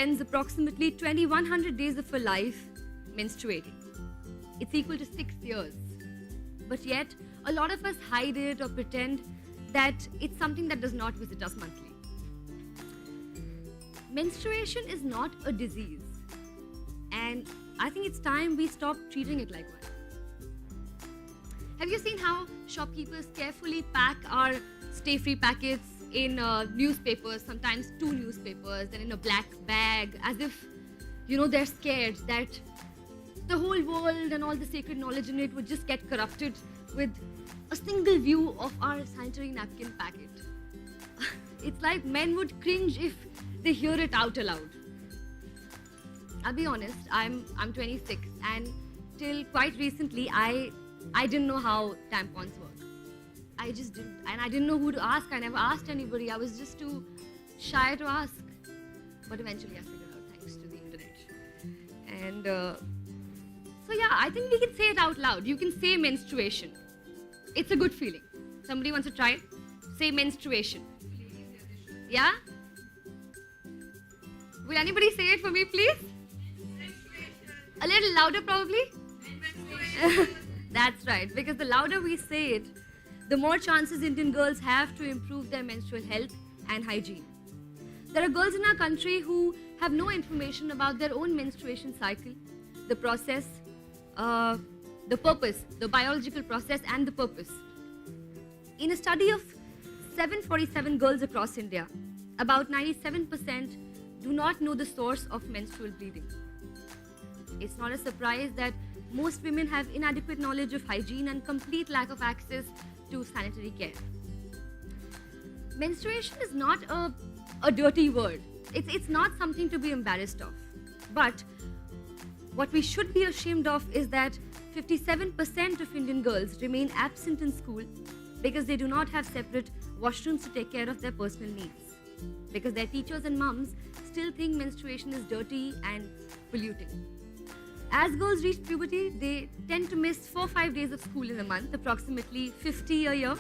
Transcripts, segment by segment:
spends approximately 2100 days of her life menstruating. It's equal to 6 years. But yet, a lot of us hide it or pretend that it's something that does not visit us monthly. Menstruation is not a disease, and I think it's time we stop treating it like one. Have you seen how shopkeepers carefully pack our Stay Free packets in newspapers, sometimes 2 newspapers, then in a black bag, as if, they're scared that the whole world and all the sacred knowledge in it would just get corrupted with a single view of our sanitary napkin packet. It's like men would cringe if they hear it out aloud. I'll be honest, I'm 26, and till quite recently, I didn't know how tampons work. I just didn't, and I didn't know who to ask. I never asked anybody. I was just too shy to ask. But eventually I figured out, thanks to the internet. And so yeah, I think we can say it out loud. You can say menstruation. It's a good feeling. Somebody wants to try it? Say menstruation. Yeah? Will anybody say it for me, please? A little louder, probably? That's right, because the louder we say it, the more chances Indian girls have to improve their menstrual health and hygiene. There are girls in our country who have no information about their own menstruation cycle, the process, the purpose, the biological process and the purpose. In a study of 747 girls across India, about 97% do not know the source of menstrual bleeding. It's not a surprise that most women have inadequate knowledge of hygiene and complete lack of access to sanitary care. Menstruation is not a dirty word. It's not something to be embarrassed of. But what we should be ashamed of is that 57% of Indian girls remain absent in school because they do not have separate washrooms to take care of their personal needs. Because their teachers and mums still think menstruation is dirty and polluting. As girls reach puberty, they tend to miss 4-5 days of school in a month, approximately 50 a year,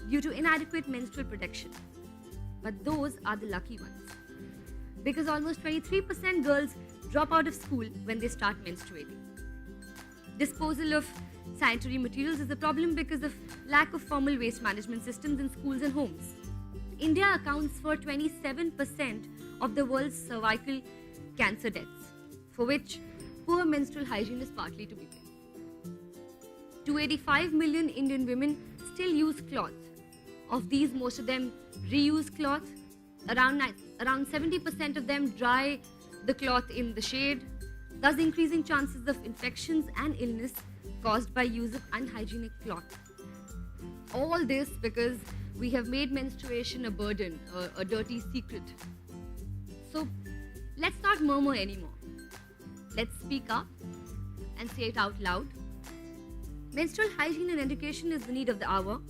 due to inadequate menstrual protection. But those are the lucky ones. Because almost 23% girls drop out of school when they start menstruating. Disposal of sanitary materials is a problem because of lack of formal waste management systems in schools and homes. India accounts for 27% of the world's cervical cancer deaths, for which poor menstrual hygiene is partly to be blamed. 285 million Indian women still use cloth. Of these, most of them reuse cloth. Around 70% of them dry the cloth in the shade, thus increasing chances of infections and illness caused by use of unhygienic cloth. All this because we have made menstruation a burden, a dirty secret. So let's not murmur anymore. Let's speak up and say it out loud. Menstrual hygiene and education is the need of the hour,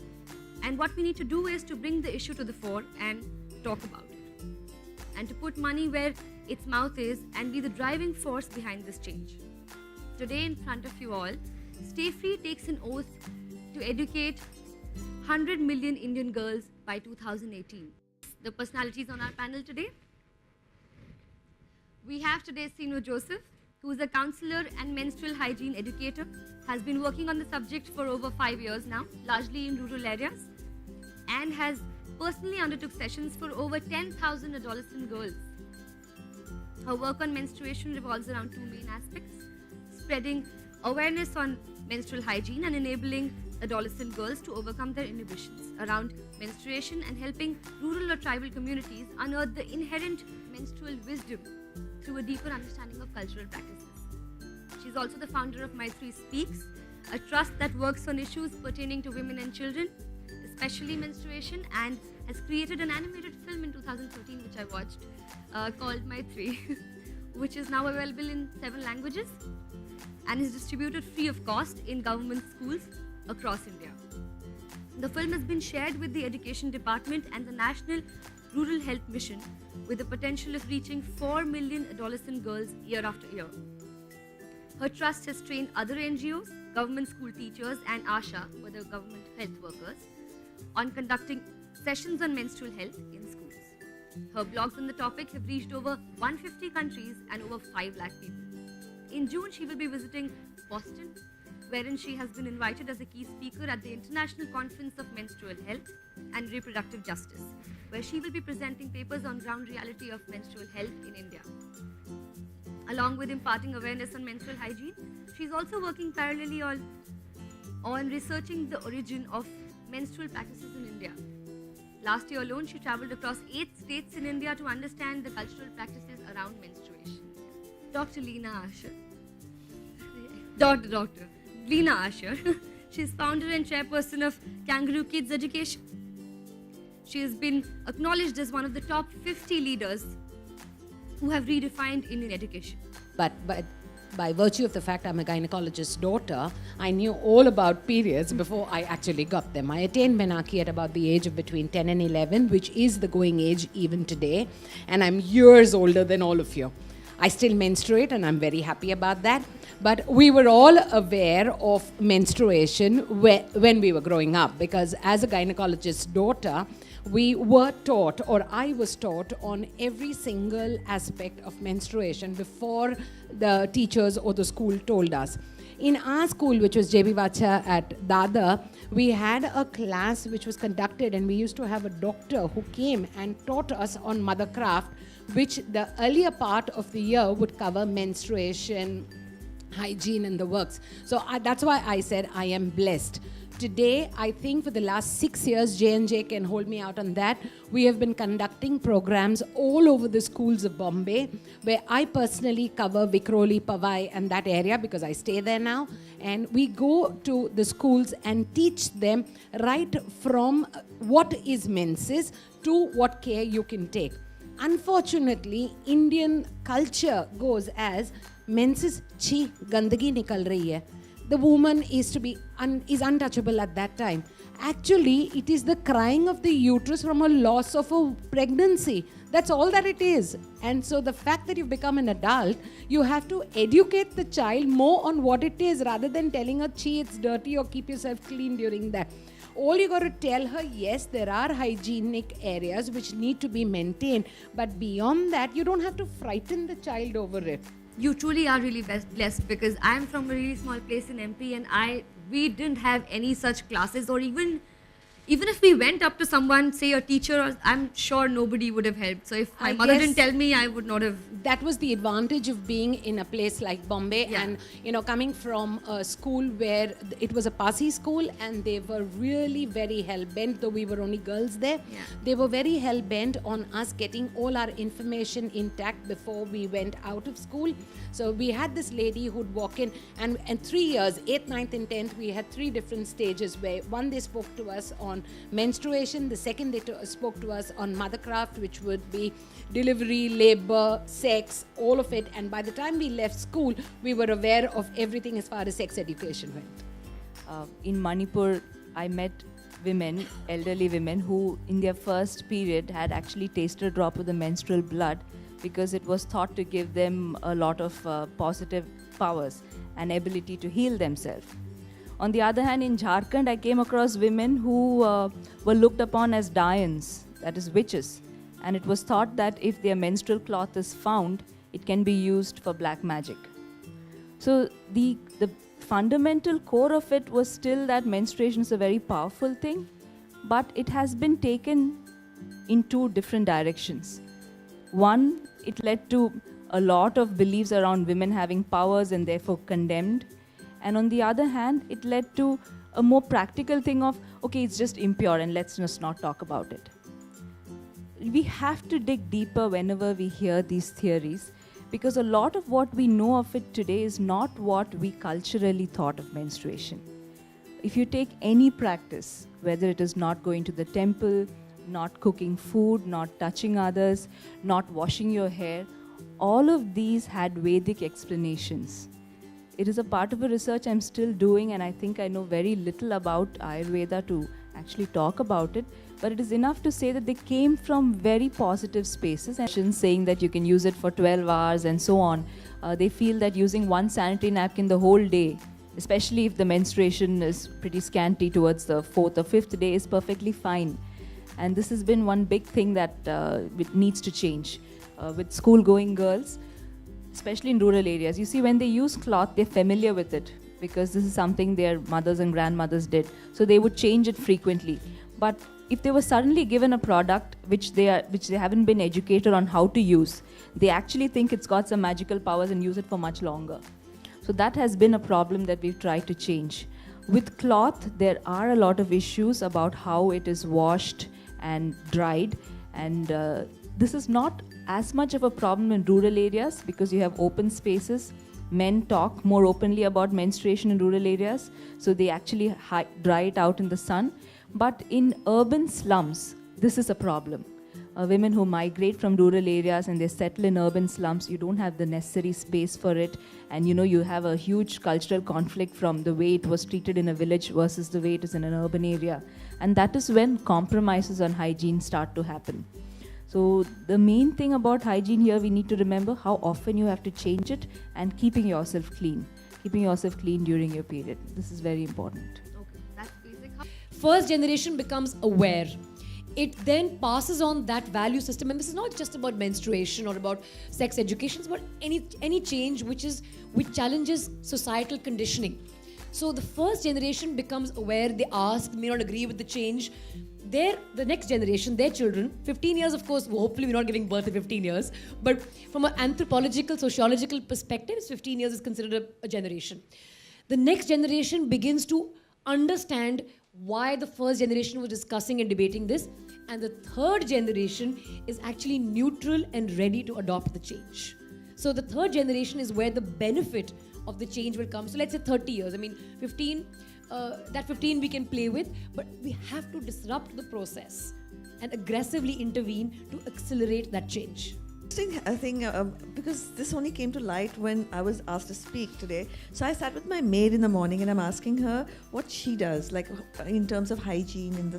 and what we need to do is to bring the issue to the fore and talk about it, and to put money where its mouth is and be the driving force behind this change. Today, in front of you all, Stay Free takes an oath to educate 100 million Indian girls by 2018. The personalities on our panel today. We have today Seenu Joseph, who is a counselor and menstrual hygiene educator, has been working on the subject for over 5 years now, largely in rural areas, and has personally undertook sessions for over 10,000 adolescent girls. Her work on menstruation revolves around 2 main aspects: spreading awareness on menstrual hygiene and enabling adolescent girls to overcome their inhibitions around menstruation, and helping rural or tribal communities unearth the inherent menstrual wisdom through a deeper understanding of cultural practices. She's also the founder of My3 Speaks, a trust that works on issues pertaining to women and children, especially menstruation, and has created an animated film in 2013 which I watched called My3, which is now available in 7 languages and is distributed free of cost in government schools across India. The film has been shared with the Education Department and the National Rural Health Mission, with the potential of reaching 4 million adolescent girls year after year. Her trust has trained other NGOs, government school teachers, and ASHA, who are the government health workers, on conducting sessions on menstrual health in schools. Her blogs on the topic have reached over 150 countries and over 5 lakh people. In June, she will be visiting Boston, wherein she has been invited as a key speaker at the International Conference of Menstrual Health and Reproductive Justice, where she will be presenting papers on ground reality of menstrual health in India. Along with imparting awareness on menstrual hygiene, she is also working parallelly on researching the origin of menstrual practices in India. Last year alone, she traveled across 8 states in India to understand the cultural practices around menstruation. Dr. Leena Asher. Dr. Leena Asher. She is founder and chairperson of Kangaroo Kids Education. She has been acknowledged as one of the top 50 leaders who have redefined Indian education. But by virtue of the fact I'm a gynecologist's daughter, I knew all about periods before I actually got them. I attained menarche at about the age of between 10 and 11, which is the going age even today, and I'm years older than all of you. I still menstruate, and I'm very happy about that. But we were all aware of menstruation when we were growing up, because as a gynecologist's daughter, we were taught, or I was taught, on every single aspect of menstruation before the teachers or the school told us. In our school, which was JB Vacha at Dadar, we had a class which was conducted, and we used to have a doctor who came and taught us on mothercraft, which the earlier part of the year would cover menstruation, hygiene, and the works. So that's why I said I am blessed. Today, I think for the last 6 years, J&J can hold me out on that, we have been conducting programs all over the schools of Bombay, where I personally cover Vikhroli, Powai, and that area, because I stay there now. And we go to the schools and teach them right from what is menses to what care you can take. Unfortunately, Indian culture goes as menses chi gandagi nikal rahi hai. The woman is to be is untouchable at that time. Actually, it is the crying of the uterus from a loss of a pregnancy. That's all that it is. And so the fact that you've become an adult, you have to educate the child more on what it is, rather than telling her, "Chi, it's dirty," or "Keep yourself clean" during that. All you got to tell her, yes, there are hygienic areas which need to be maintained, but beyond that, you don't have to frighten the child over it. You truly are really blessed, because I'm from a really small place in MP, and we didn't have any such classes, or even if we went up to someone, say a teacher, I'm sure nobody would have helped. So if my mother didn't tell me, I would not have. That was the advantage of being in a place like Bombay, and coming from a school where it was a Parsi school, and they were really very hell-bent, though we were only girls there. Yeah. They were very hell-bent on us getting all our information intact before we went out of school. So we had this lady who'd walk in, and 3 years, 8th, 9th and 10th, we had 3 different stages where one, they spoke to us on menstruation, the second they spoke to us on mothercraft, which would be delivery, labor, sex, all of it. And by the time we left school, we were aware of everything as far as sex education went. In Manipur, I met women, elderly women, who in their first period had actually tasted a drop of the menstrual blood, because it was thought to give them a lot of positive powers and ability to heal themselves. On the other hand, in Jharkhand, I came across women who were looked upon as Dayans, that is witches. And it was thought that if their menstrual cloth is found, it can be used for black magic. So the fundamental core of it was still that menstruation is a very powerful thing, but it has been taken in 2 different directions. One, it led to a lot of beliefs around women having powers and therefore condemned. And on the other hand, it led to a more practical thing of, okay, it's just impure and let's just not talk about it. We have to dig deeper whenever we hear these theories, because a lot of what we know of it today is not what we culturally thought of menstruation. If you take any practice, whether it is not going to the temple, not cooking food, not touching others, not washing your hair, all of these had Vedic explanations. It is a part of a research I'm still doing, and I think I know very little about Ayurveda to actually talk about it, but it is enough to say that they came from very positive spaces, and saying that you can use it for 12 hours and so on. They feel that using one sanitary napkin the whole day, especially if the menstruation is pretty scanty towards the 4th or 5th day, is perfectly fine. And this has been one big thing that needs to change with school-going girls, especially in rural areas. You see, when they use cloth, they're familiar with it because this is something their mothers and grandmothers did. So they would change it frequently. But if they were suddenly given a product which they haven't been educated on how to use, they actually think it's got some magical powers and use it for much longer. So that has been a problem that we've tried to change. With cloth, there are a lot of issues about how it is washed and dried, and this is not as much of a problem in rural areas because you have open spaces. Men talk more openly about menstruation in rural areas, so they actually dry it out in the sun. But in urban slums, this is a problem. Women who migrate from rural areas and they settle in urban slums, you don't have the necessary space for it, and you have a huge cultural conflict from the way it was treated in a village versus the way it is in an urban area. And that is when compromises on hygiene start to happen. So the main thing about hygiene here, we need to remember how often you have to change it and keeping yourself clean. Keeping yourself clean during your period. This is very important. Okay, that's basic. First generation becomes aware. It then passes on that value system, and this is not just about menstruation or about sex education, it's about any change which challenges societal conditioning. So the first generation becomes aware, they ask, may not agree with the change. The next generation, their children, 15 years, of course, hopefully we're not giving birth in 15 years, but from an anthropological, sociological perspective, 15 years is considered a generation. The next generation begins to understand why the first generation was discussing and debating this, and the third generation is actually neutral and ready to adopt the change. So the third generation is where the benefit of the change will come. So let's say 30 years. I mean, 15, that 15 we can play with, but we have to disrupt the process and aggressively intervene to accelerate that change. Interesting thing, because this only came to light when I was asked to speak today. So I sat with my maid in the morning and I'm asking her what she does, like in terms of hygiene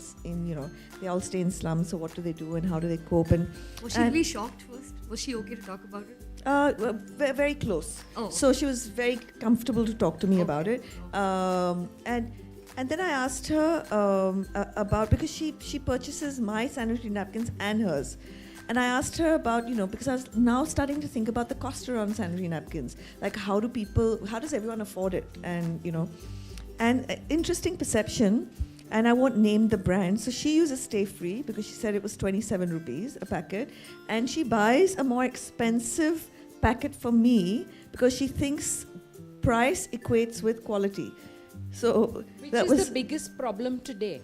they all stay in slums, so what do they do and how do they cope? And Was she really shocked first? Was she okay to talk about it? Very close. Oh. So she was very comfortable to talk to me about it. And then I asked her about, because she purchases my sanitary napkins and hers. And I asked her about, because I was now starting to think about the cost around sanitary napkins. Like how does everyone afford it? And, and interesting perception, and I won't name the brand. So she uses Stay Free because she said it was 27 rupees a packet. And she buys a more expensive packet for me because she thinks price equates with quality. So Which is the biggest problem today.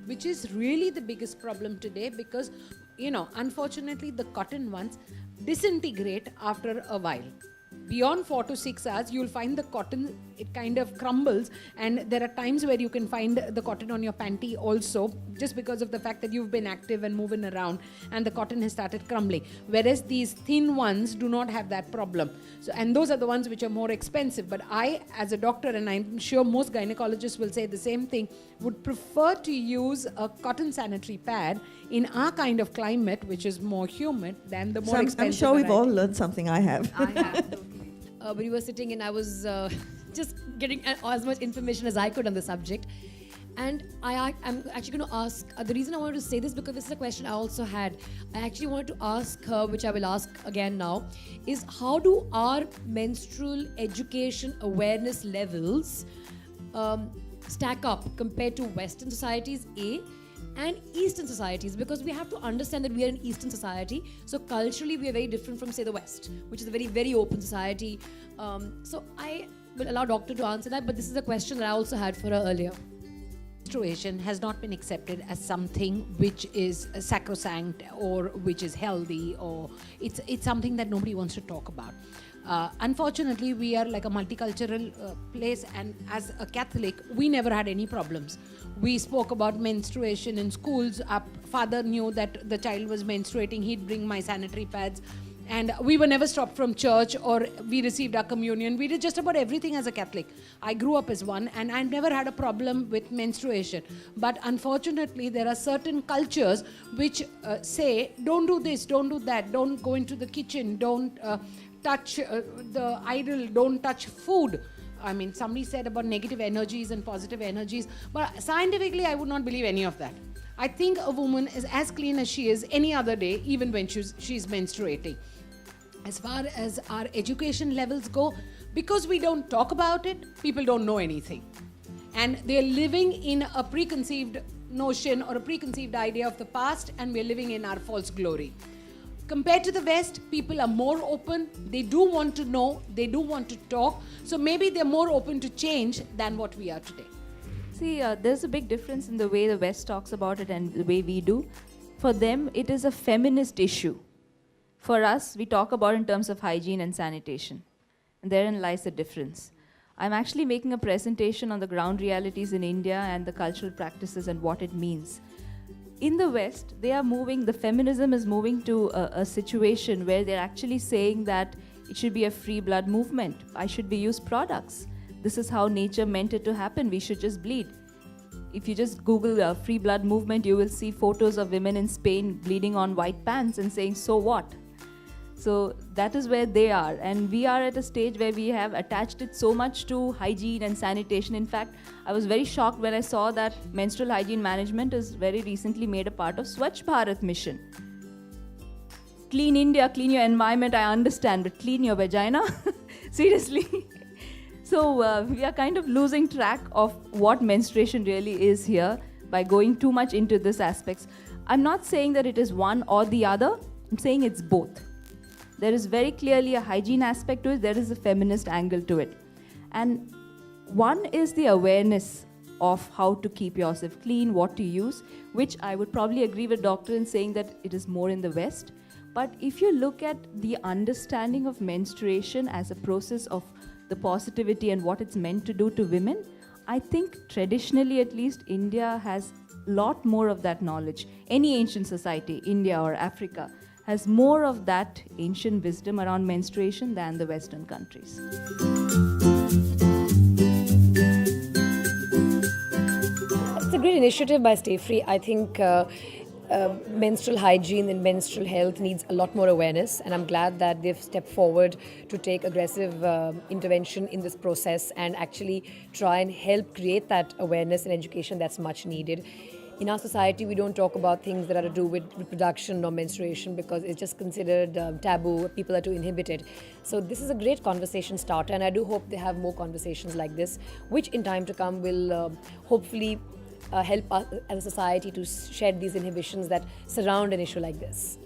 Which is really the biggest problem today because, unfortunately, the cotton ones disintegrate after a while. Beyond 4 to 6 hours, you'll find the cotton, it kind of crumbles, and there are times where you can find the cotton on your panty also, just because of the fact that you've been active and moving around, and the cotton has started crumbling. Whereas these thin ones do not have that problem. So, and those are the ones which are more expensive. But I, as a doctor, and I'm sure most gynecologists will say the same thing, would prefer to use a cotton sanitary pad in our kind of climate, which is more humid, than the more expensive. I'm sure we've all variety. learned something. I have. I have. Totally. When we were sitting and I was just getting as much information as I could on the subject. And I'm actually going to ask, the reason I wanted to say this because this is a question I also had. I actually wanted to ask her, which I will ask again now, is how do our menstrual education awareness levels stack up compared to Western societies, A, and Eastern societies, because we have to understand that we are an Eastern society, so culturally we are very different from, say, the West, which is a very, very open society. So I will allow Doctor to answer that, but this is a question that I also had for her earlier. Menstruation has not been accepted as something which is sacrosanct or which is healthy, or it's something that nobody wants to talk about. Unfortunately, we are like a multicultural place, and as a Catholic, we never had any problems. We spoke about menstruation in schools. Our father knew that the child was menstruating. He'd bring my sanitary pads. And we were never stopped from church, or we received our communion. We did just about everything as a Catholic. I grew up as one, and I never had a problem with menstruation. But unfortunately, there are certain cultures which say, don't do this, don't do that, don't go into the kitchen, don't touch the idol, don't touch food. I mean, somebody said about negative energies and positive energies, but scientifically, I would not believe any of that. I think a woman is as clean as she is any other day, even when she's menstruating. As far as our education levels go, because we don't talk about it, people don't know anything. And they're living in a preconceived notion or a preconceived idea of the past, and we're living in our false glory. Compared to the West, people are more open. They do want to know. They do want to talk. So maybe they're more open to change than what we are today. See, there's a big difference in the way the West talks about it and the way we do. For them, it is a feminist issue. For us, we talk about it in terms of hygiene and sanitation. And therein lies the difference. I'm actually making a presentation on the ground realities in India and the cultural practices and what it means. In the West, the feminism is moving to a situation where they're actually saying that it should be a free blood movement. I should be used products. This is how nature meant it to happen. We should just bleed. If you just Google a free blood movement, you will see photos of women in Spain bleeding on white pants and saying, so what? So that is where they are. And we are at a stage where we have attached it so much to hygiene and sanitation. In fact, I was very shocked when I saw that menstrual hygiene management is very recently made a part of Swachh Bharat mission. Clean India, clean your environment, I understand, but clean your vagina? Seriously. So we are kind of losing track of what menstruation really is here by going too much into this aspects. I'm not saying that it is one or the other. I'm saying it's both. There is very clearly a hygiene aspect to it. There is a feminist angle to it. And one is the awareness of how to keep yourself clean, what to use, which I would probably agree with Doctor in saying that it is more in the West. But if you look at the understanding of menstruation as a process of the positivity and what it's meant to do to women, I think traditionally at least India has a lot more of that knowledge. Any ancient society, India or Africa, has more of that ancient wisdom around menstruation than the Western countries. It's a great initiative by Stay Free. I think menstrual hygiene and menstrual health needs a lot more awareness, and I'm glad that they've stepped forward to take aggressive intervention in this process and actually try and help create that awareness and education that's much needed. In our society, we don't talk about things that are to do with reproduction or menstruation because it's just considered taboo. People are too inhibited. So this is a great conversation starter, and I do hope they have more conversations like this, which in time to come will hopefully help us as a society to shed these inhibitions that surround an issue like this.